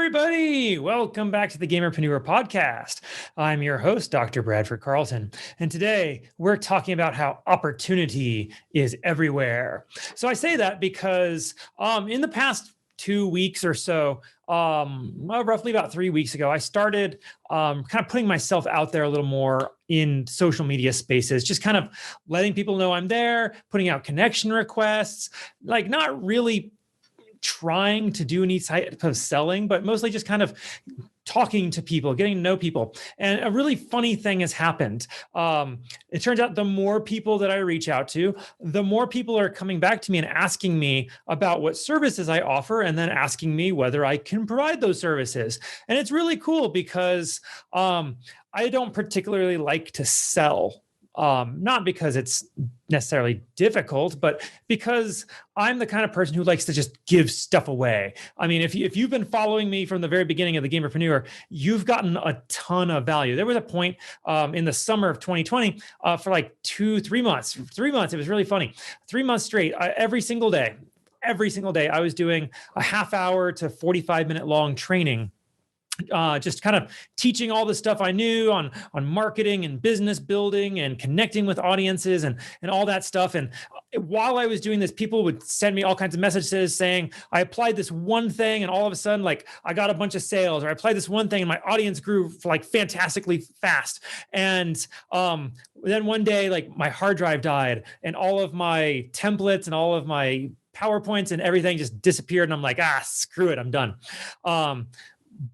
everybody. Welcome back to the Gamerpreneur podcast. I'm your host, Dr. Bradford Carlton. And today we're talking about how opportunity is everywhere. So I say that because in the past 2 weeks or so, roughly about 3 weeks ago, I started kind of putting myself out there a little more in social media spaces, just kind of letting people know I'm there, putting out connection requests, like not really trying to do any type of selling, but mostly just kind of talking to people, getting to know people. And a really funny thing has happened. It turns out the more people that I reach out to, the more people are coming back to me and asking me about what services I offer, and then asking me whether I can provide those services. And it's really cool because I don't particularly like to sell. Not because it's necessarily difficult, but because I'm the kind of person who likes to just give stuff away. I mean, if you've been following me from the very beginning of the Gamerpreneur, you've gotten a ton of value. There was a point in the summer of 2020 for like 3 months. 3 months, it was really funny. 3 months straight, every single day, I was doing a half hour to 45-minute long training. Just kind of teaching all the stuff I knew on marketing and business building and connecting with audiences and all that stuff. And while I was doing this, people would send me all kinds of messages saying, I applied this one thing and all of a sudden, like, I got a bunch of sales, or I applied this one thing and my audience grew like fantastically fast. And then one day, like, my hard drive died and all of my templates and all of my PowerPoints and everything just disappeared. And I'm like, screw it, I'm done.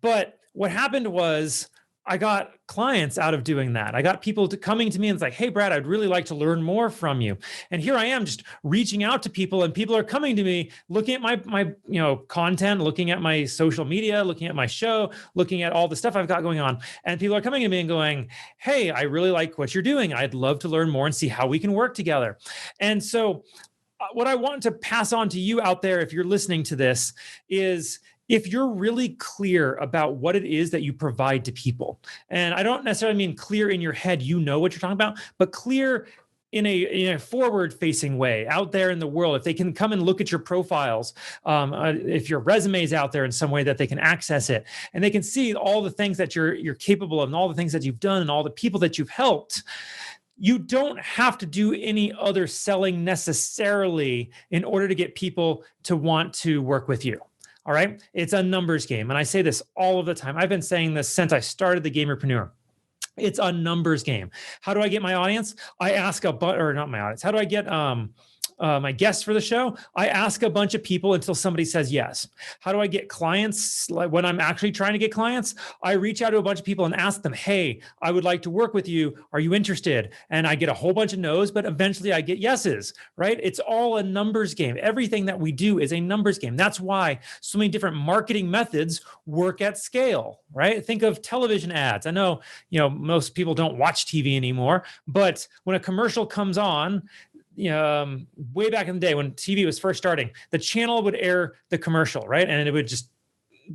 But what happened was I got clients out of doing that. I got people coming to me and it's like, hey, Brad, I'd really like to learn more from you. And here I am just reaching out to people, and people are coming to me, looking at my content, looking at my social media, looking at my show, looking at all the stuff I've got going on. And people are coming to me and going, hey, I really like what you're doing. I'd love to learn more and see how we can work together. And so what I want to pass on to you out there, if you're listening to this, is if you're really clear about what it is that you provide to people, and I don't necessarily mean clear in your head, you know what you're talking about, but clear in a forward-facing way out there in the world. If they can come and look at your profiles, if your resume is out there in some way that they can access it, and they can see all the things that you're capable of, and all the things that you've done, and all the people that you've helped. You don't have to do any other selling necessarily in order to get people to want to work with you. All right. It's a numbers game. And I say this all of the time. I've been saying this since I started the Gamerpreneur. It's a numbers game. How do I get my audience? I ask not my audience. How do I get my guests for the show? I ask a bunch of people until somebody says yes. How do I get clients? Like, when I'm actually trying to get clients, I reach out to a bunch of people and ask them, hey, I would like to work with you. Are you interested? And I get a whole bunch of no's, but eventually I get yeses, right? It's all a numbers game. Everything that we do is a numbers game. That's why so many different marketing methods work at scale, right? Think of television ads. I know, most people don't watch TV anymore, but when a commercial comes on, way back in the day when TV was first starting, the channel would air the commercial, right? And it would just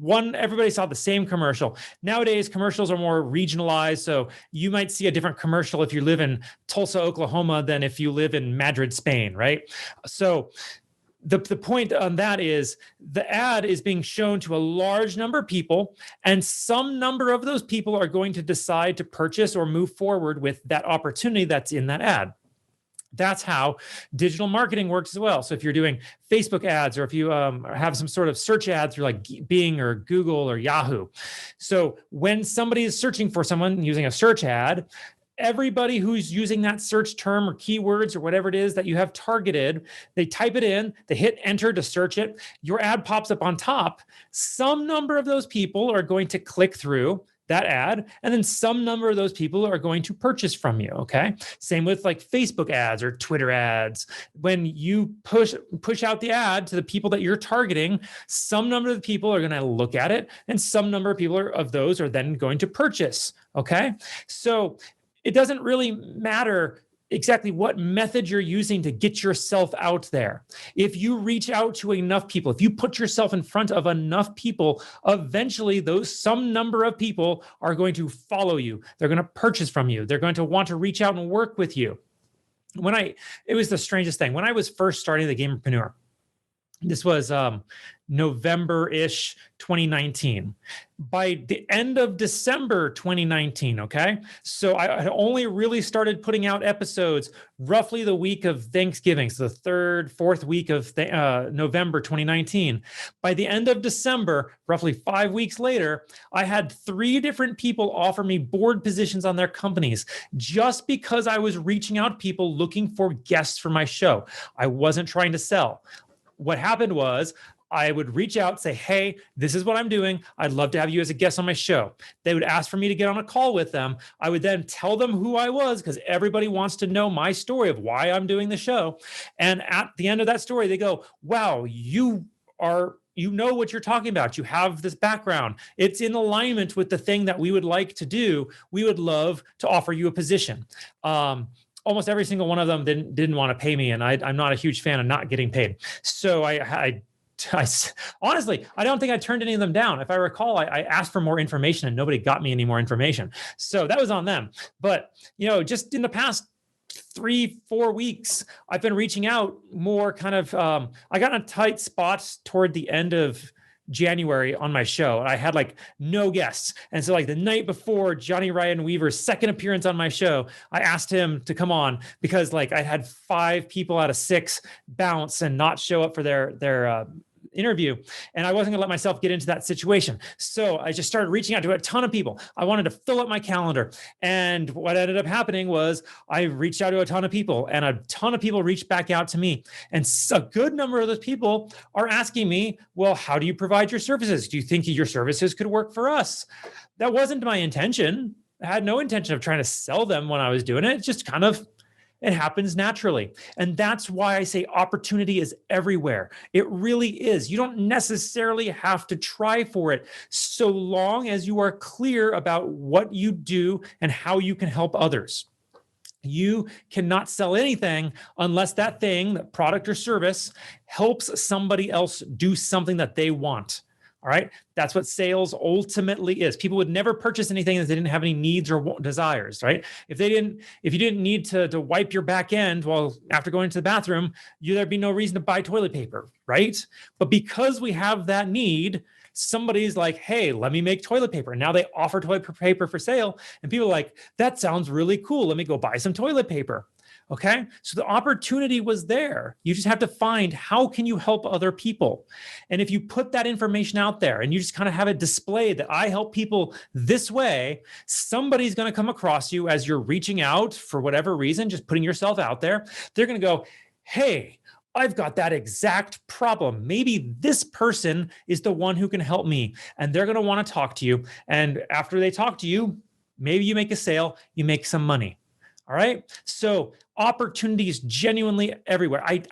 everybody saw the same commercial. Nowadays, commercials are more regionalized. So you might see a different commercial if you live in Tulsa, Oklahoma, than if you live in Madrid, Spain, right? So the point on that is the ad is being shown to a large number of people, and some number of those people are going to decide to purchase or move forward with that opportunity that's in that ad. That's how digital marketing works as well. So if you're doing Facebook ads, or if you have some sort of search ad through like Bing or Google or Yahoo. So when somebody is searching for someone using a search ad, everybody who's using that search term or keywords or whatever it is that you have targeted, they type it in, they hit enter to search it, your ad pops up on top. Some number of those people are going to click through that ad, and then some number of those people are going to purchase from you, okay? Same with like Facebook ads or Twitter ads. When you push out the ad to the people that you're targeting, some number of the people are going to look at it, and some number of people of those are then going to purchase, okay? So it doesn't really matter exactly what method you're using to get yourself out there. If you reach out to enough people, if you put yourself in front of enough people, eventually some number of people are going to follow you. They're going to purchase from you. They're going to want to reach out and work with you. It was the strangest thing. When I was first starting the Gamerpreneur, This was November-ish 2019. By the end of December 2019, okay? So I had only really started putting out episodes roughly the week of Thanksgiving, so the third, fourth week of November 2019. By the end of December, roughly 5 weeks later, I had 3 different people offer me board positions on their companies just because I was reaching out to people looking for guests for my show. I wasn't trying to sell. What happened was I would reach out, say, hey, this is what I'm doing. I'd love to have you as a guest on my show. They would ask for me to get on a call with them. I would then tell them who I was because everybody wants to know my story of why I'm doing the show. And at the end of that story, they go, wow, you know what you're talking about. You have this background. It's in alignment with the thing that we would like to do. We would love to offer you a position. Almost every single one of them didn't want to pay me, and I'm not a huge fan of not getting paid. So I honestly, I don't think I turned any of them down. If I recall, I asked for more information and nobody got me any more information. So that was on them. But, just in the past 3-4 weeks, I've been reaching out more kind of, I got in a tight spot toward the end of January on my show. I had like no guests. And so like the night before Johnny Ryan Weaver's second appearance on my show, I asked him to come on because like I had 5 people out of 6 bounce and not show up for their interview. And I wasn't going to let myself get into that situation. So I just started reaching out to a ton of people. I wanted to fill up my calendar. And what ended up happening was I reached out to a ton of people and a ton of people reached back out to me. And a good number of those people are asking me, well, how do you provide your services? Do you think your services could work for us? That wasn't my intention. I had no intention of trying to sell them when I was doing it. It's just kind of, it happens naturally. And that's why I say opportunity is everywhere. It really is. You don't necessarily have to try for it so long as you are clear about what you do and how you can help others. You cannot sell anything unless that thing, that product or service, helps somebody else do something that they want. All right. That's what sales ultimately is. People would never purchase anything that they didn't have any needs or desires, right? If you didn't need to wipe your back end after going to the bathroom, there'd be no reason to buy toilet paper, right? But because we have that need, somebody's like, hey, let me make toilet paper. And now they offer toilet paper for sale. And people are like, that sounds really cool. Let me go buy some toilet paper. Okay. So the opportunity was there. You just have to find how can you help other people. And if you put that information out there and you just kind of have it displayed that I help people this way, somebody's going to come across you as you're reaching out for whatever reason, just putting yourself out there. They're going to go, hey, I've got that exact problem. Maybe this person is the one who can help me. And they're going to want to talk to you. And after they talk to you, maybe you make a sale, you make some money. All right. So opportunities genuinely everywhere. I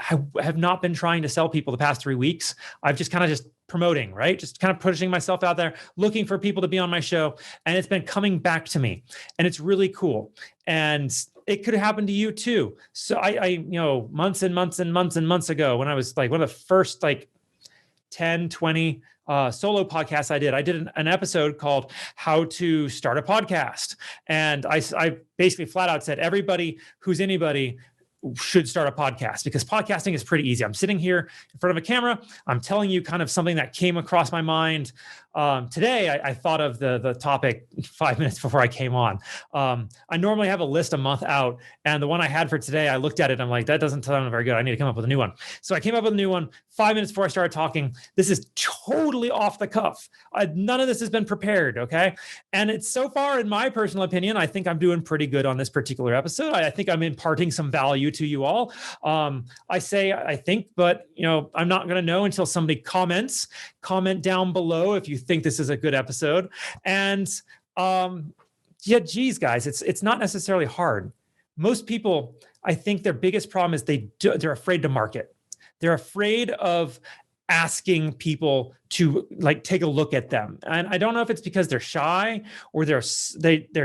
have not been trying to sell people the past 3 weeks. I've just kind of just promoting, right? Just kind of pushing myself out there, looking for people to be on my show. And it's been coming back to me and it's really cool. And it could happen to you too. So I months and months and months and months ago, when I was like one of the first 10, 20 solo podcasts I did an episode called How to Start a Podcast. And I basically flat out said, everybody who's anybody should start a podcast because podcasting is pretty easy. I'm sitting here in front of a camera. I'm telling you kind of something that came across my mind. Today, I thought of the topic 5 minutes before I came on. I normally have a list a month out. And the one I had for today, I looked at it. I'm like, that doesn't sound very good. I need to come up with a new one. So I came up with a new one 5 minutes before I started talking. This is totally off the cuff. None of this has been prepared. Okay. And it's so far, in my personal opinion, I think I'm doing pretty good on this particular episode. I think I'm imparting some value to you all. I think, but I'm not going to know until somebody comments. Comment down below if you think this is a good episode. And geez, guys, it's not necessarily hard. Most people, I think their biggest problem is they're afraid to market. They're afraid of asking people to take a look at them. And I don't know if it's because they're shy or they're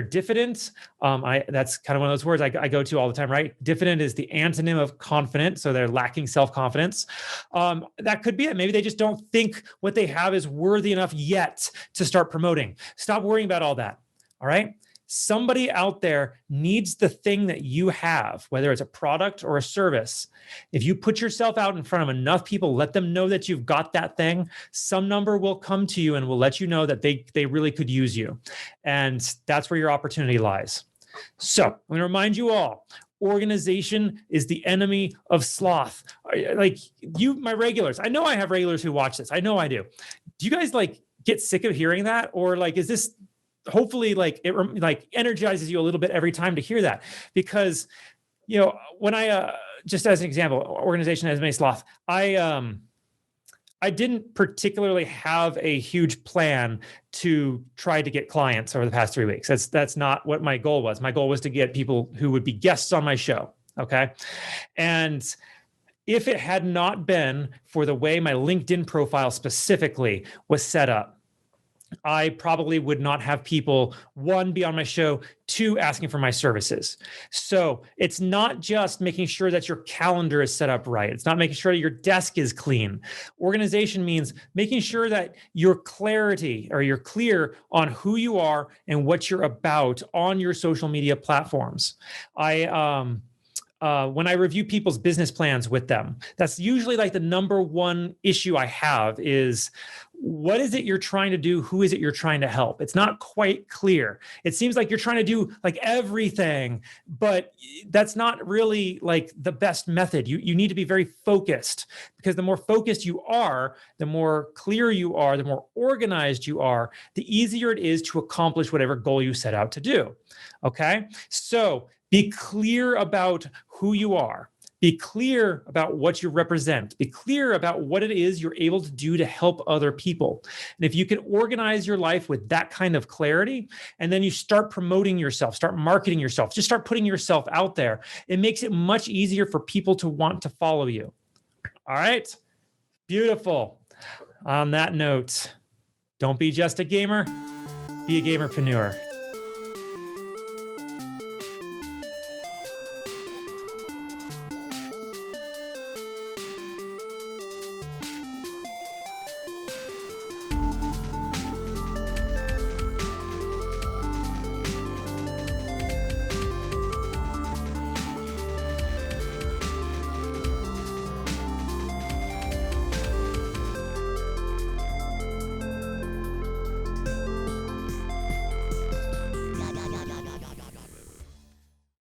diffident. That's kind of one of those words I go to all the time, right? Diffident is the antonym of confident. So they're lacking self-confidence. That could be it. Maybe they just don't think what they have is worthy enough yet to start promoting. Stop worrying about all that. All right. Somebody out there needs the thing that you have, whether it's a product or a service. If you put yourself out in front of enough people, let them know that you've got that thing, some number will come to you and will let you know that they really could use you. And that's where your opportunity lies. So I'm going to remind you all, organization is the enemy of sloth. Like you, my regulars, I know I have regulars who watch this. I know I do. Do you guys like get sick of hearing that? Or like, is this hopefully like it like energizes you a little bit every time to hear that? Because, you know, when I, just as an example, organization as many sloth, I didn't particularly have a huge plan to try to get clients over the past 3 weeks. That's not what my goal was. My goal was to get people who would be guests on my show. Okay. And if it had not been for the way my LinkedIn profile specifically was set up, I probably would not have people, one, be on my show, two, asking for my services. So it's not just making sure that your calendar is set up right. It's not making sure your desk is clean. Organization means making sure that you're clear on who you are and what you're about on your social media platforms. When I review people's business plans with them, that's usually like the number one issue I have is, what is it you're trying to do? Who is it you're trying to help? It's not quite clear. It seems like you're trying to do like everything, but that's not really like the best method. You need to be very focused, because the more focused you are, the more clear you are, the more organized you are, the easier it is to accomplish whatever goal you set out to do. Okay. So be clear about who you are. Be clear about what you represent. Be clear about what it is you're able to do to help other people. And if you can organize your life with that kind of clarity, and then you start promoting yourself, start marketing yourself, just start putting yourself out there, it makes it much easier for people to want to follow you. All right? Beautiful. On that note, don't be just a gamer, be a gamerpreneur.